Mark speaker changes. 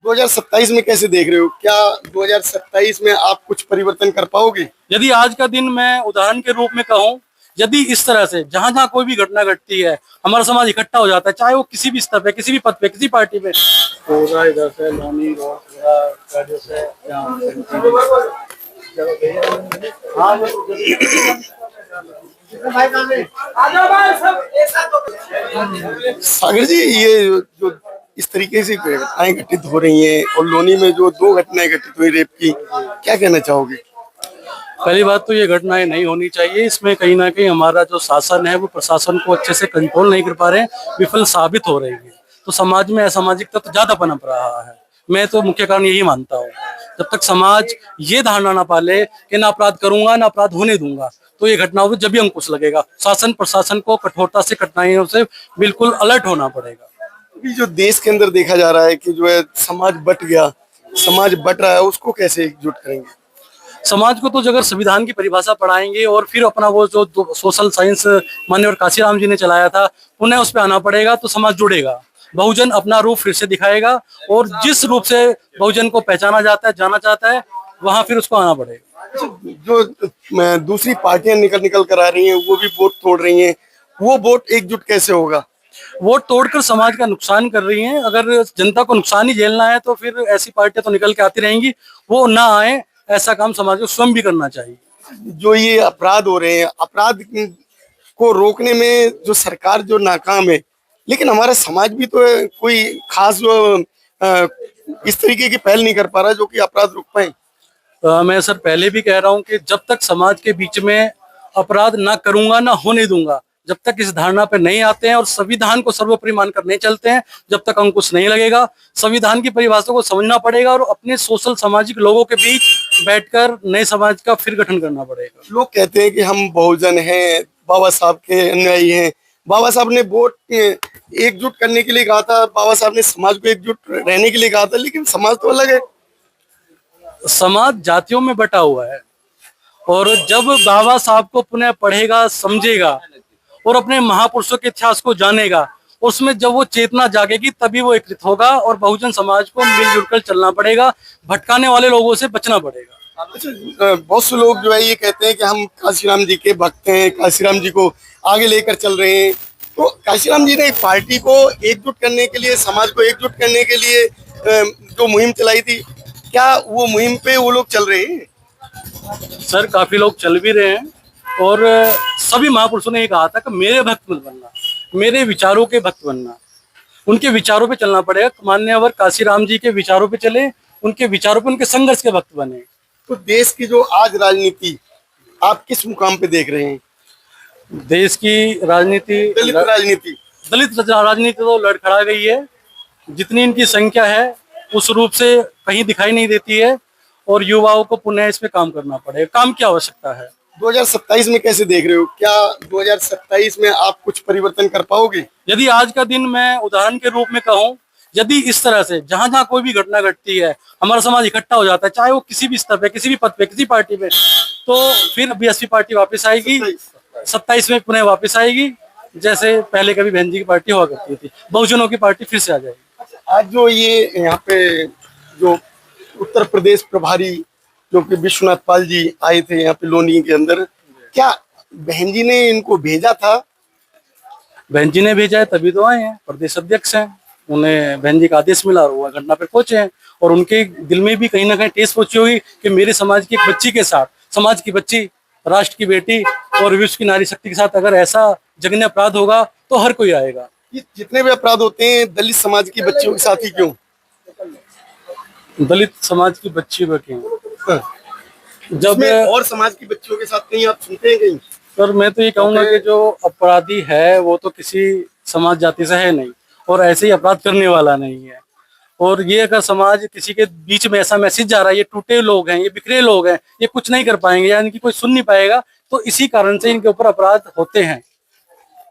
Speaker 1: 2027 में कैसे देख रहे हो? क्या 2027 में आप कुछ परिवर्तन कर पाओगे?
Speaker 2: यदि आज का दिन मैं उदाहरण के रूप में कहूँ, यदि इस तरह से जहां जहां कोई भी घटना घटती है हमारा समाज इकट्ठा हो जाता है, चाहे वो किसी भी स्तर पे, किसी भी पद पे, किसी पार्टी पे, पूरा इधर से लोनी रोड पूरा गाड़ियों से हाँ
Speaker 1: सागर जी, ये जो इस तरीके से घटनाएं घटित हो रही हैं और लोनी में जो 2 घटनाएं घटित हुई रेप की, क्या कहना चाहोगे?
Speaker 2: पहली बात तो ये घटनाएं नहीं होनी चाहिए। इसमें कहीं ना कहीं हमारा जो शासन है वो प्रशासन को अच्छे से कंट्रोल नहीं कर पा रहे हैं, विफल साबित हो रही है। तो समाज में असामाजिक तत्व ज्यादा पनप रहा है। मैं तो मुख्य कारण यही मानता हूँ। जब तक समाज ये धारणा ना पाले कि ना अपराध करूंगा ना अपराध होने दूंगा, तो ये घटनाओं पर जब भी अंकुश लगेगा। शासन प्रशासन को कठोरता से कठिनाइयों से बिल्कुल अलर्ट होना पड़ेगा।
Speaker 1: अभी जो देश के अंदर देखा जा रहा है कि जो है समाज बट गया, समाज बट रहा है, उसको कैसे एकजुट करेंगे?
Speaker 2: समाज को तो अगर संविधान की परिभाषा पढ़ाएंगे और फिर अपना वो जो सोशल साइंस माननीय काशीराम जी ने चलाया था पुनः उस पर आना पड़ेगा, तो समाज जुड़ेगा। बहुजन अपना रूप फिर से दिखाएगा और जिस रूप से बहुजन को पहचाना जाता है, जाना चाहता है, वहां फिर उसको आना पड़ेगा।
Speaker 1: जो दूसरी पार्टियां निकल निकल कर आ रही हैं, वो भी वोट तोड़ रही हैं, वो वोट एकजुट कैसे होगा?
Speaker 2: वोट तोड़कर समाज का नुकसान कर रही हैं। अगर जनता को नुकसान ही झेलना है तो फिर ऐसी पार्टियां तो निकल के आती रहेंगी, वो ना आए। ऐसा काम समाज को स्वयं भी करना चाहिए।
Speaker 1: जो ये अपराध हो रहे हैं, अपराध को रोकने में जो सरकार जो नाकाम है, लेकिन हमारा समाज भी तो कोई खास इस तरीके की पहल नहीं कर पा रहा जो कि अपराध रुक पाए।
Speaker 2: मैं सर पहले भी कह रहा हूं कि जब तक समाज के बीच में अपराध ना करूंगा ना होने दूंगा, जब तक इस धारणा पे नहीं आते हैं और संविधान को सर्वोपरि मानकर नहीं चलते हैं, जब तक अंकुश नहीं लगेगा। संविधान की परिभाषा को समझना पड़ेगा और अपने सोशल सामाजिक लोगों के बीच बैठकर नए समाज का फिर गठन करना पड़ेगा।
Speaker 1: लोग कहते हैं कि हम बहुजन हैं, बाबा साहब के अनुयायी हैं। बाबा साहब ने वोट एकजुट करने के लिए कहा था, बाबा साहब ने समाज को एकजुट रहने के लिए कहा था, लेकिन समाज तो अलग है।
Speaker 2: समाज जातियों में बटा हुआ है और जब बाबा साहब को पुनः पढ़ेगा, समझेगा और अपने महापुरुषों के इतिहास को जानेगा, उसमें जब वो चेतना जागेगी तभी वो एकत्रित होगा और बहुजन समाज को मिलजुल कर चलना पड़ेगा। भटकाने वाले लोगों से बचना पड़ेगा।
Speaker 1: अच्छा, बहुत से लोग जो है ये कहते हैं कि हम काशीराम जी के भक्त हैं, काशीराम जी को आगे लेकर चल रहे हैं। तो काशीराम जी ने एक पार्टी को एकजुट करने के लिए, समाज को एकजुट करने के लिए जो मुहिम चलाई थी, क्या वो मुहिम पे वो लोग चल रहे हैं?
Speaker 2: सर काफी लोग चल भी रहे हैं और सभी महापुरुषों ने ये कहा था कि मेरे भक्त मत बनना, मेरे विचारों के भक्त बनना। उनके विचारों पे चलना पड़ेगा। मान्यवर काशीराम जी के विचारों पे चले, उनके विचारों पे, उनके संघर्ष के भक्त बने।
Speaker 1: तो देश की जो आज राजनीति आप किस मुकाम पे देख रहे हैं?
Speaker 2: देश की राजनीति,
Speaker 1: दलित
Speaker 2: राजनीति तो लड़खड़ा गई है। जितनी इनकी संख्या है उस रूप से कहीं दिखाई नहीं देती है और युवाओं को पुनः इस पे काम करना पड़ेगा। काम की आवश्यकता है।
Speaker 1: 2027 में कैसे देख रहे हो? क्या 2027 में आप कुछ परिवर्तन कर पाओगे?
Speaker 2: यदि आज का दिन मैं उदाहरण के रूप में कहूँ, यदि इस तरह से जहां जहां कोई भी घटना घटती है हमारा समाज इकट्ठा हो जाता है, चाहे वो किसी भी स्तर पे, किसी भी पद पे, किसी पार्टी पे, तो फिर बीएसपी पार्टी वापस आएगी। 27 में पुनः वापस आएगी, जैसे पहले कभी बहन जी की पार्टी हुआ करती थी। बहुजनों की पार्टी फिर से आ जाएगी।
Speaker 1: आज जो ये यहाँ पे जो उत्तर प्रदेश प्रभारी जो कि विश्वनाथ पाल जी आए थे यहाँ पे लोनी के अंदर, क्या बहन जी ने इनको भेजा था?
Speaker 2: बहन जी ने भेजा है तभी तो आए हैं। प्रदेश अध्यक्ष हैं, उन्हें बहन जी का आदेश मिला और वो घटना पे पहुंचे हैं। और उनके दिल में भी कहीं ना कहीं ठेस पहुंची होगी कि मेरे समाज की एक बच्ची के साथ, समाज की बच्ची, राष्ट्र की बेटी और विश्व की नारी शक्ति के साथ अगर ऐसा जघन्य अपराध होगा तो हर कोई आएगा।
Speaker 1: ये जितने भी अपराध होते हैं दलित समाज की बच्चियों के साथ ही क्यों?
Speaker 2: दलित समाज की बच्ची क्यों?
Speaker 1: जब और समाज की बच्चियों के साथ कहीं आप सुनते हैं कहीं?
Speaker 2: सर मैं तो ये कहूंगा कि जो अपराधी है वो तो किसी समाज जाति से है नहीं और ऐसे ही अपराध करने वाला नहीं है। और ये अगर समाज किसी के बीच में ऐसा मैसेज जा रहा है, ये टूटे लोग हैं, ये बिखरे लोग हैं, ये कुछ नहीं कर पाएंगे या इनकी कोई सुन नहीं पाएगा, तो इसी कारण से इनके ऊपर अपराध होते हैं।